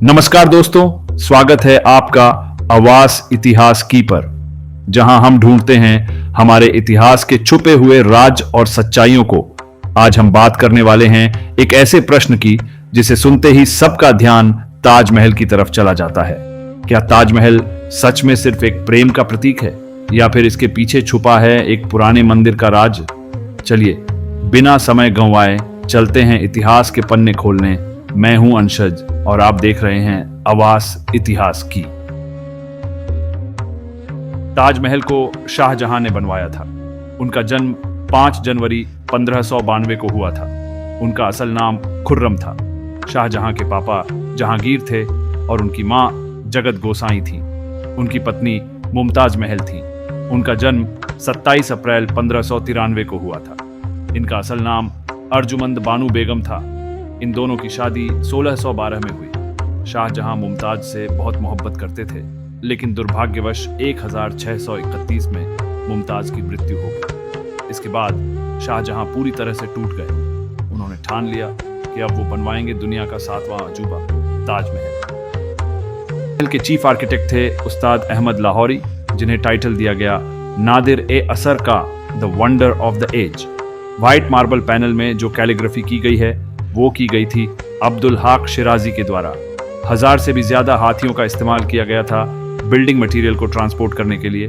नमस्कार दोस्तों, स्वागत है आपका आवास इतिहास की पर, जहां हम ढूंढते हैं हमारे इतिहास के छुपे हुए राज और सच्चाइयों को। आज हम बात करने वाले हैं एक ऐसे प्रश्न की जिसे सुनते ही सबका ध्यान ताजमहल की तरफ चला जाता है। क्या ताजमहल सच में सिर्फ एक प्रेम का प्रतीक है या फिर इसके पीछे छुपा है एक पुराने मंदिर का राज? चलिए बिना समय गंवाए चलते हैं इतिहास के पन्ने खोलने। मैं हूं अंशज और आप देख रहे हैं आवास इतिहास की। ताजमहल को शाहजहां ने बनवाया था। उनका जन्म 5 जनवरी 1592 को हुआ था। उनका असल नाम खुर्रम था। शाहजहां के पापा जहांगीर थे और उनकी मां जगत गोसाई थी। उनकी पत्नी मुमताज महल थी। उनका जन्म 27 अप्रैल 1593 को हुआ था। इनका असल नाम अर्जुमंद बानू बेगम था। इन दोनों की शादी 1612 में हुई। शाहजहां मुमताज से बहुत मोहब्बत करते थे, लेकिन दुर्भाग्यवश 1631 में मुमताज की मृत्यु हो गई। इसके बाद शाहजहां पूरी तरह से टूट गए। उन्होंने ठान लिया कि अब वो बनवाएंगे दुनिया का 7वां अजूबा, ताजमहल। महल के चीफ आर्किटेक्ट थे उस्ताद अहमद लाहौरी, जिन्हें टाइटल दिया गया नादिर ए असर का the wonder of the age. White marble panel में जो कैलीग्राफी की गई है वो की गई थी अब्दुल हाक शिराजी के द्वारा। 1000 से भी ज्यादा हाथियों का इस्तेमाल किया गया था बिल्डिंग मटेरियल को ट्रांसपोर्ट करने के लिए।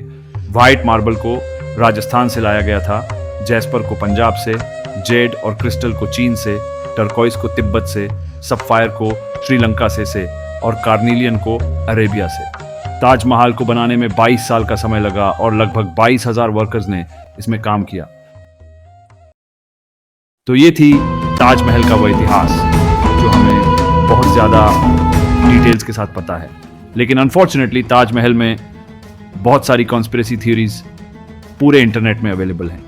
व्हाइट मार्बल को राजस्थान से लाया गया था, जैस्पर को पंजाब से, जेड और क्रिस्टल को चीन से, टर्कोइस को तिब्बत से, सफायर को श्रीलंका से और कार्निलियन को अरेबिया से। ताजमहल को बनाने में 22 साल का समय लगा और लगभग 22,000 वर्कर्स ने इसमें काम किया। तो ये थी ताजमहल का वो इतिहास जो हमें बहुत ज़्यादा डिटेल्स के साथ पता है। लेकिन अनफॉर्चुनेटली ताजमहल में बहुत सारी कॉन्स्पिरेसी थ्योरीज पूरे इंटरनेट में अवेलेबल हैं।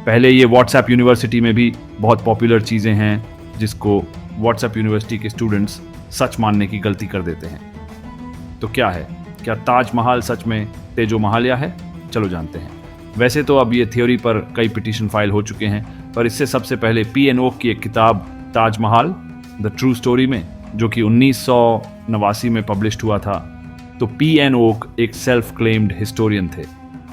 पहले ये व्हाट्सएप यूनिवर्सिटी में भी बहुत पॉपुलर चीज़ें हैं, जिसको व्हाट्सएप यूनिवर्सिटी के स्टूडेंट्स सच मानने की गलती कर देते हैं। तो क्या है? क्या ताजमहल सच में तेजो महालया है? चलो जानते हैं। वैसे तो अब ये थ्योरी पर कई पिटीशन फाइल हो चुके हैं, पर इससे सबसे पहले पी.एन. ओक की एक किताब ताजमहल द ट्रू स्टोरी में, जो कि 1989 में पब्लिश्ड हुआ था। तो पी.एन. ओक एक सेल्फ क्लेम्ड हिस्टोरियन थे,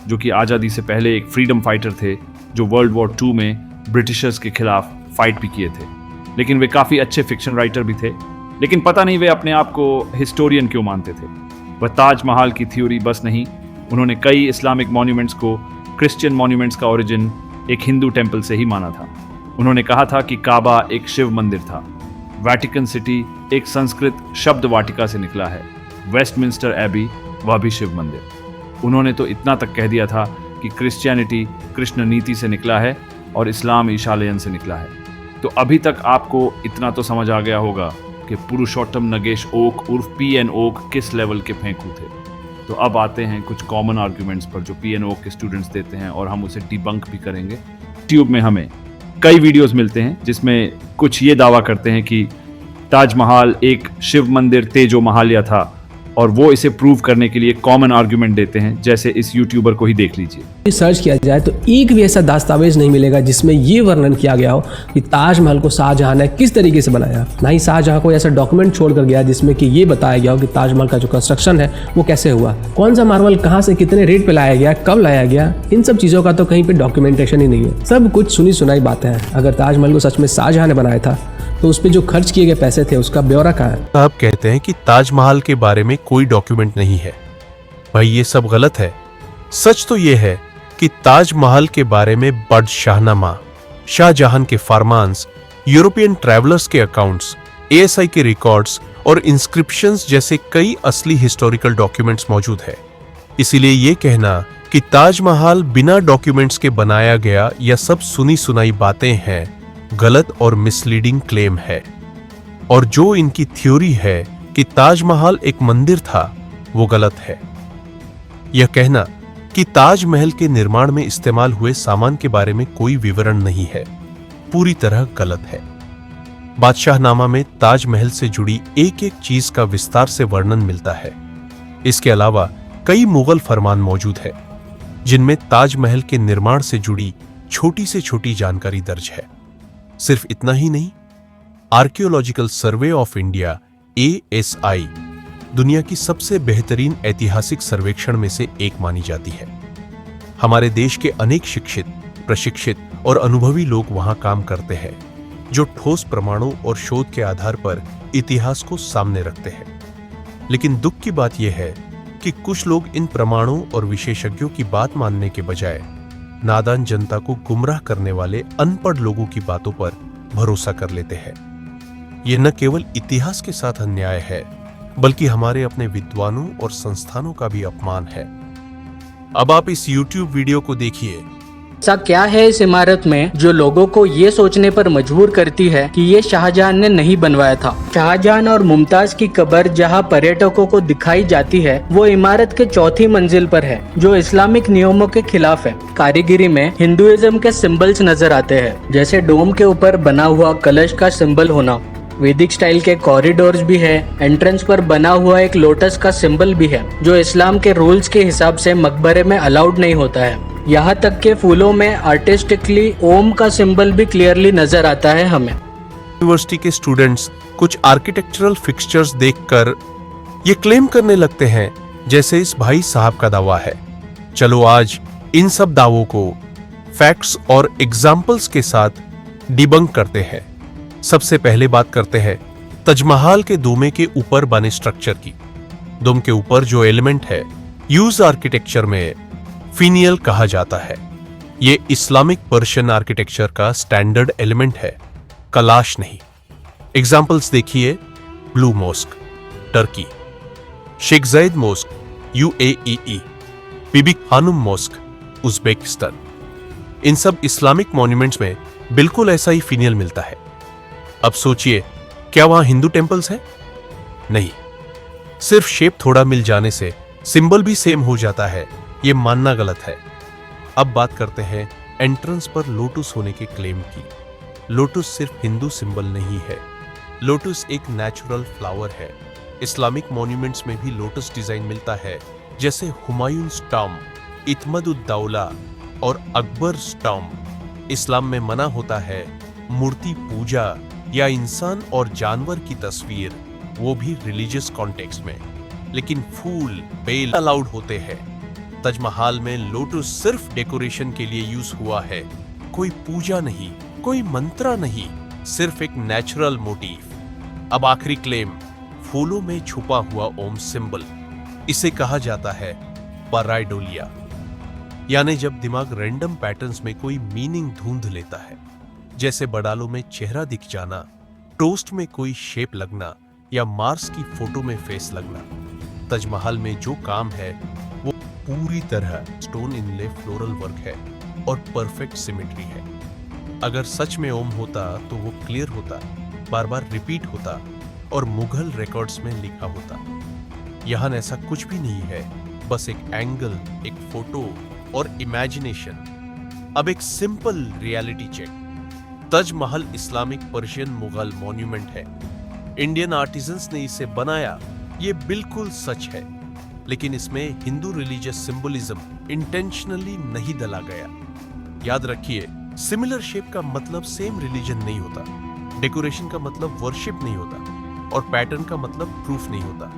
जो कि आज़ादी से पहले एक फ्रीडम फाइटर थे, जो वर्ल्ड वॉर 2 में ब्रिटिशर्स के खिलाफ फाइट भी किए थे। लेकिन वे काफ़ी अच्छे फिक्शन राइटर भी थे। लेकिन पता नहीं वे अपने आप को हिस्टोरियन क्यों मानते थे। वह ताजमहल की थ्योरी बस नहीं, उन्होंने कई इस्लामिक मॉन्यूमेंट्स को क्रिश्चियन मॉन्यूमेंट्स का ओरिजिन एक हिंदू टेम्पल से ही माना था। उन्होंने कहा था कि काबा एक शिव मंदिर था। वैटिकन सिटी एक संस्कृत शब्द वाटिका से निकला है। वेस्टमिंस्टर एबी वह भी शिव मंदिर। उन्होंने तो इतना तक कह दिया था कि क्रिश्चियनिटी कृष्ण नीति से निकला है और इस्लाम ईशालयन से निकला है। तो अभी तक आपको इतना तो समझ आ गया होगा कि पुरुषोत्तम नगेश ओक उर्फ पी.एन. ओक किस लेवल के फेंकू थे। तो अब आते हैं कुछ कॉमन आर्ग्यूमेंट्स पर जो पी.एन. ओक के स्टूडेंट्स देते हैं, और हम उसे डिबंक भी करेंगे। ट्यूब में हमें कई वीडियोस मिलते हैं जिसमें कुछ ये दावा करते हैं कि ताजमहल एक शिव मंदिर तेजो महालया था, और वो इसे प्रूव करने के लिए कॉमन आर्ग्यूमेंट देते हैं। जैसे इस यूट्यूबर को ही देख लीजिए। सर्च किया जाए तो एक भी ऐसा दस्तावेज नहीं मिलेगा जिसमें ये वर्णन किया गया हो कि ताजमहल को शाहजहां ने किस तरीके से बनाया। ना ही शाहजहां को ऐसा डॉक्यूमेंट छोड़कर गया जिसमें कि ये बताया गया हो कि ताजमहल का जो कंस्ट्रक्शन है वो कैसे हुआ, कौन सा मार्बल कहाँ से कितने रेट पे लाया गया, कब लाया गया। इन सब चीज़ों का तो कहीं पे डॉक्यूमेंटेशन ही नहीं है। सब कुछ सुनी सुनाई बातें हैं। अगर ताजमहल को सच में शाहजहां ने बनाया था तो उस पर जो खर्च किए गए पैसे थे उसका ब्यौरा कहाँ है? आप कहते हैं कि ताजमहल के बारे में कोई डॉक्यूमेंट नहीं है। भाई ये सब गलत है। सच तो ये है कि ताजमहल के बारे में बर्ड शाहनामा, शाहजहां के फरमान्स, यूरोपियन ट्रैवलर्स के अकाउंट्स, एएसआई के रिकॉर्ड्स और इंस्क्रिप्शंस जैसे कई असली हिस्टोरिकल डॉक्यूमेंट्स मौजूद है। इसीलिए ये कहना कि ताजमहल बिना डॉक्यूमेंट्स के बनाया गया या सब सुनी सुनाई बातें हैं, गलत और मिसलीडिंग क्लेम है। और जो इनकी थ्योरी है कि ताजमहल एक मंदिर था, वो गलत है। यह कहना कि ताजमहल के निर्माण में इस्तेमाल हुए सामान के बारे में कोई विवरण नहीं है, पूरी तरह गलत है। बादशाहनामा में ताजमहल से जुड़ी एक एक चीज का विस्तार से वर्णन मिलता है। इसके अलावा कई मुगल फरमान मौजूद है जिनमें ताजमहल के निर्माण से जुड़ी छोटी से छोटी जानकारी दर्ज है। सिर्फ इतना ही नहीं, archaeological survey of India ASI दुनिया की सबसे बेहतरीन ऐतिहासिक सर्वेक्षण में से एक मानी जाती है। हमारे देश के अनेक शिक्षित, प्रशिक्षित और अनुभवी लोग वहां काम करते हैं, जो ठोस प्रमाणों और शोध के आधार पर इतिहास को सामने रखते हैं। लेकिन दुख की बात यह है कि कुछ लोग इन प्रमाणों और विशेषज्ञों की बात मानने के बजाय नादान जनता को गुमराह करने वाले अनपढ़ लोगों की बातों पर भरोसा कर लेते हैं। यह न केवल इतिहास के साथ अन्याय है, बल्कि हमारे अपने विद्वानों और संस्थानों का भी अपमान है। अब आप इस YouTube वीडियो को देखिए। ऐसा क्या है इस इमारत में जो लोगों को ये सोचने पर मजबूर करती है कि ये शाहजहां ने नहीं बनवाया था। शाहजहां और मुमताज की कब्र जहां पर्यटकों को दिखाई जाती है, वो इमारत के चौथी मंजिल पर है, जो इस्लामिक नियमों के खिलाफ है। कारीगरी में हिंदुइज्म के सिंबल्स नजर आते हैं, जैसे डोम के ऊपर बना हुआ कलश का सिंबल होना। वैदिक स्टाइल के कॉरिडोर्स भी है। एंट्रेंस पर बना हुआ एक लोटस का सिंबल भी है, जो इस्लाम के रूल्स के हिसाब से मकबरे में अलाउड नहीं होता है। यहाँ तक के फूलों में आर्टिस्टिकली ओम का सिंबल भी क्लियरली नजर आता है हमें। यूनिवर्सिटी के स्टूडेंट्स कुछ आर्किटेक्चरल फिक्सचर्स देखकर ये क्लेम करने लगते हैं जैसे इस भाई साहब का दावा है। चलो आज इन सब दावों को फैक्ट्स और एग्जाम्पल्स के साथ डिबंक करते हैं। सबसे पहले बात करते हैं ताजमहल के दोमे के ऊपर बने स्ट्रक्चर की। दोम के ऊपर जो एलिमेंट है, यूज आर्किटेक्चर में फिनियल कहा जाता है। ये इस्लामिक पर्शियन आर्किटेक्चर का स्टैंडर्ड एलिमेंट है, कलाश नहीं। एग्जाम्पल्स देखिए, ब्लू मॉस्क टर्की, शेख जायद मॉस्क UAE, बीबी खानुम मॉस्क उज्बेकिस्तान। इन सब इस्लामिक मॉन्यूमेंट्स में बिल्कुल ऐसा ही फिनियल मिलता है। अब सोचिए, क्या वहां हिंदू टेंपल्स हैं? नहीं। सिर्फ शेप थोड़ा मिल जाने से सिंबल भी सेम हो जाता है, ये मानना गलत है। अब बात करते हैं एंट्रेंस पर लोटस होने के क्लेम की। लोटस सिर्फ हिंदू सिंबल नहीं है, लोटस एक नेचुरल फ्लावर है। इस्लामिक मॉन्यूमेंट्स में भी लोटस डिजाइन मिलता है, जैसे हुमायूं टॉम, इत्मदुद्दौला और अकबर टॉम। इस्लाम में मना होता है मूर्ति पूजा या इंसान और जानवर की तस्वीर, वो भी रिलीजियस कॉन्टेक्स्ट में। लेकिन फूल, बेल अलाउड होते हैं। ताजमहल में लोटस सिर्फ डेकोरेशन के लिए यूज हुआ है, कोई पूजा नहीं, कोई मंत्र नहीं, सिर्फ एक नेचुरल मोटिव। अब आखिरी क्लेम, फूलों में छुपा हुआ ओम सिंबल। इसे कहा जाता है पाराइडोलिया, यानी जब दिमाग रैंडम पैटर्न्स में कोई मीनिंग ढूंढ लेता है, जैसे बडालों में चेहरा दिख जाना, टोस्ट में कोई शेप लगना या मार्स की फोटो में फेस लगना। ताजमहल में जो काम है वो पूरी तरह स्टोन इनले फ्लोरल वर्क है और परफेक्ट सिमेट्री है। अगर सच में ओम होता तो वो क्लियर होता, बार बार रिपीट होता और मुगल रिकॉर्ड्स में लिखा होता। यहाँ ऐसा कुछ भी नहीं है, बस एक एंगल, एक फोटो और इमेजिनेशन। अब एक simple reality check. Taj Mahal Islamic Persian Mughal monument है। इंडियन आर्टिजन्स ने इसे बनाया, ये बिल्कुल सच है। लेकिन इसमें हिंदू रिलीजियस सिंबलिज्म इंटेंशनली नहीं डाला गया। याद रखिए, सिमिलर शेप का मतलब सेम रिलीजन नहीं होता, डेकोरेशन का मतलब वर्शिप नहीं होता और पैटर्न का मतलब प्रूफ नहीं होता।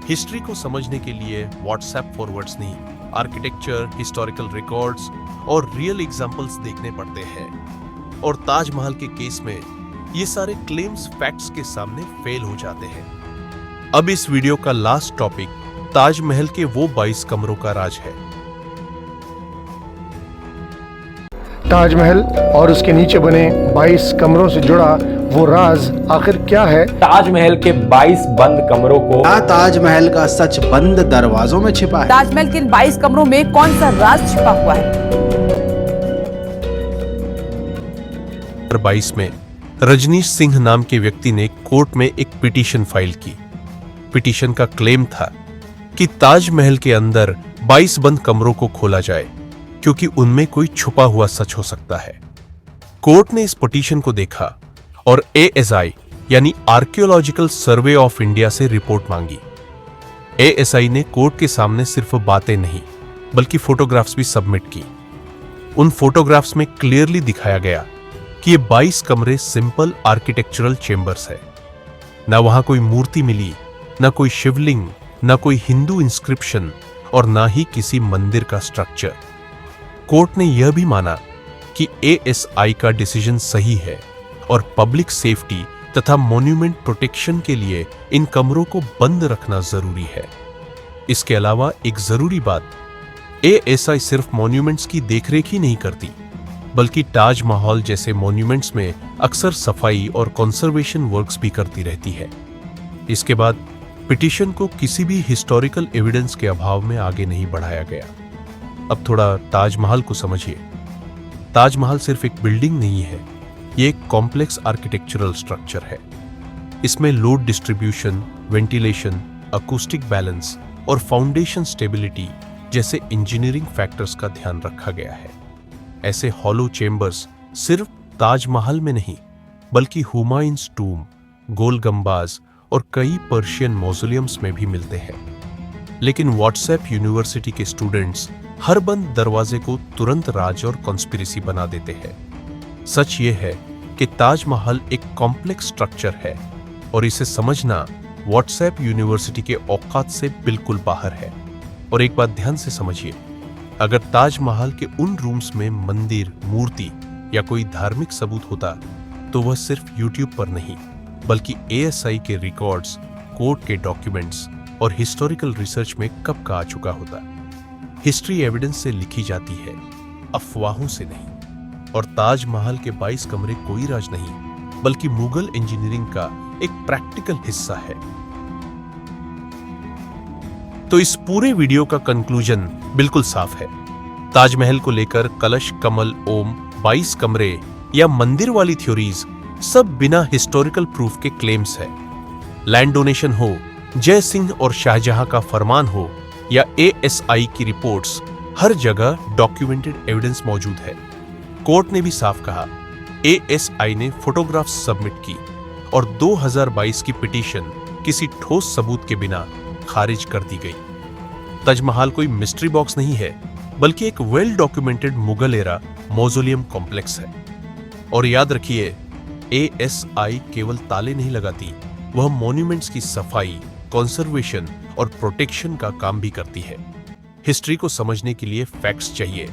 हिस्ट्री को समझने के लिए व्हाट्सएप फॉरवर्ड्स नहीं, आर्किटेक्चर, हिस्टोरिकल रिकॉर्ड्स और रियल एग्जाम्पल्स देखने पड़ते हैं। और ताजमहल के केस में ये सारे क्लेम्स फैक्ट्स के सामने फेल हो जाते हैं। अब इस वीडियो का लास्ट टॉपिक ताजमहल के वो 22 कमरों का राज है। ताजमहल और उसके नीचे बने 22 कमरों से जुड़ा वो राज आखिर क्या है? ताजमहल के 22 बंद कमरों को ताजमहल का सच बंद दरवाजों में छिपा है। ताजमहल के इन 22 कमरों में कौन सा राज छिपा हुआ है? 22 में रजनीश सिंह नाम के व्यक्ति ने कोर्ट में एक पिटीशन फाइल की। पिटीशन का क्लेम था कि ताजमहल के अंदर 22 बंद कमरों को खोला जाए, क्योंकि उनमें कोई छुपा हुआ सच हो सकता है। कोर्ट ने इस पिटीशन को देखा और ASI यानी आर्कियोलॉजिकल सर्वे ऑफ इंडिया से रिपोर्ट मांगी। ASI ने कोर्ट के सामने सिर्फ बातें नहीं बल्कि फोटोग्राफ्स भी सबमिट की। उन फोटोग्राफ्स में क्लियरली दिखाया गया कि ये 22 कमरे सिंपल आर्किटेक्चरल चेंबर्स है। ना वहां कोई मूर्ति मिली, ना कोई शिवलिंग, ना कोई हिंदू इंस्क्रिप्शन और ना ही किसी मंदिर का स्ट्रक्चर। कोर्ट ने यह भी माना कि एएसआई का डिसीजन सही है और पब्लिक सेफ्टी तथा मॉन्यूमेंट प्रोटेक्शन के लिए इन कमरों को बंद रखना जरूरी है। इसके अलावा एक जरूरी बात, एएसआई सिर्फ मॉन्यूमेंट्स की देखरेख ही नहीं करती, बल्कि ताजमहल जैसे मॉन्यूमेंट्स में अक्सर सफाई और कंजर्वेशन वर्क्स भी करती रहती है। इसके बाद पिटीशन को किसी भी हिस्टोरिकल एविडेंस के अभाव में आगे नहीं बढ़ाया गया। अब थोड़ा ताजमहल को समझिए। ताजमहल सिर्फ एक बिल्डिंग नहीं है, ये एक कॉम्प्लेक्स आर्किटेक्चरल स्ट्रक्चर है। इसमें load distribution, ventilation, acoustic balance और फाउंडेशन स्टेबिलिटी जैसे इंजीनियरिंग फैक्टर्स का ध्यान रखा गया है। ऐसे हॉलो चेंबर्स सिर्फ ताजमहल में नहीं, बल्कि हुमायूंस टूम, गोल गंबाज और कई पर्शियन मौजोलियम्स में भी मिलते हैं। लेकिन व्हाट्सएप यूनिवर्सिटी के स्टूडेंट्स हर बंद दरवाजे को तुरंत राज और कॉन्स्पिरेसी बना देते हैं। सच ये है कि ताजमहल एक कॉम्प्लेक्स स्ट्रक्चर है और इसे समझना व्हाट्सएप यूनिवर्सिटी के औकात से बिल्कुल बाहर है। और एक बात ध्यान से समझिए, अगर ताजमहल के उन रूम्स में मंदिर, मूर्ति या कोई धार्मिक सबूत होता तो वह सिर्फ यूट्यूब पर नहीं, बल्कि एएसआई के रिकॉर्ड्स, कोर्ट के डॉक्यूमेंट्स और हिस्टोरिकल रिसर्च में कब का आ चुका होता। हिस्ट्री एविडेंस से लिखी जाती है, अफवाहों से नहीं। और ताजमहल के 22 कमरे कोई राज नहीं, बल्कि मुगल इंजीनियरिंग का एक प्रैक्टिकल हिस्सा है। तो इस पूरे वीडियो का कंक्लूजन बिल्कुल साफ है। ताजमहल को लेकर कलश, कमल, ओम, 22 कमरे या मंदिर वाली थ्योरीज सब बिना हिस्टोरिकल प्रूफ के क्लेम्स है। लैंड डोनेशन हो, जय सिंह और शाहजहां का फरमान हो या एएसआई की रिपोर्ट्स, हर जगह डॉक्यूमेंटेड एविडेंस मौजूद है। कोर्ट ने भी साफ कहा, एएसआई ने फोटोग्राफ्स सबमिट की और 2022 की पिटीशन किसी ठोस सबूत के बिना खारिज कर दी गई। ताजमहल कोई मिस्ट्री बॉक्स नहीं है, बल्कि एक well documented Mughal era मौजोलियम complex है। और याद रखिए, एएसआई केवल ताले नहीं लगाती, वह मॉन्यूमेंट्स की सफाई, कंजर्वेशन और प्रोटेक्शन का काम भी करती है। हिस्ट्री को समझने के लिए फैक्ट्स चाहिए,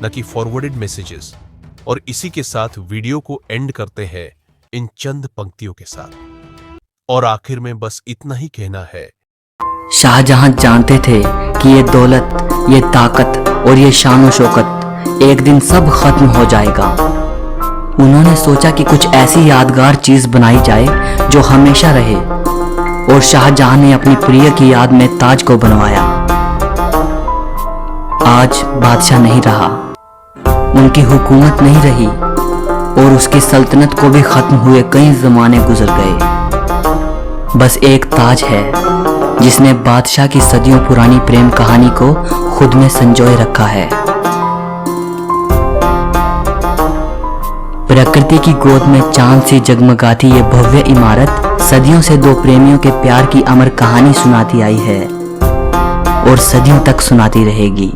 न कि फॉरवर्डेड मैसेजेस। और इसी के साथ वीडियो को एंड करते हैं इन चंद पंक्तियों के साथ। और आखिर में बस इतना ही कहना है, शाहजहां जानते थे कि ये दौलत, ये ताकत और ये शान शौकत एक दिन सब खत्म हो जाएगा। उन्होंने सोचा कि कुछ ऐसी यादगार चीज बनाई जाए जो हमेशा रहे, और शाहजहां ने अपनी प्रिय की याद में ताज को बनवाया। आज बादशाह नहीं रहा, उनकी हुकूमत नहीं रही और उसकी सल्तनत को भी खत्म हुए कई जमाने गुजर गए। बस एक ताज है जिसने बादशाह की सदियों पुरानी प्रेम कहानी को खुद में संजोए रखा है। प्रकृति की गोद में चांद सी जगमगाती ये भव्य इमारत सदियों से दो प्रेमियों के प्यार की अमर कहानी सुनाती आई है और सदियों तक सुनाती रहेगी।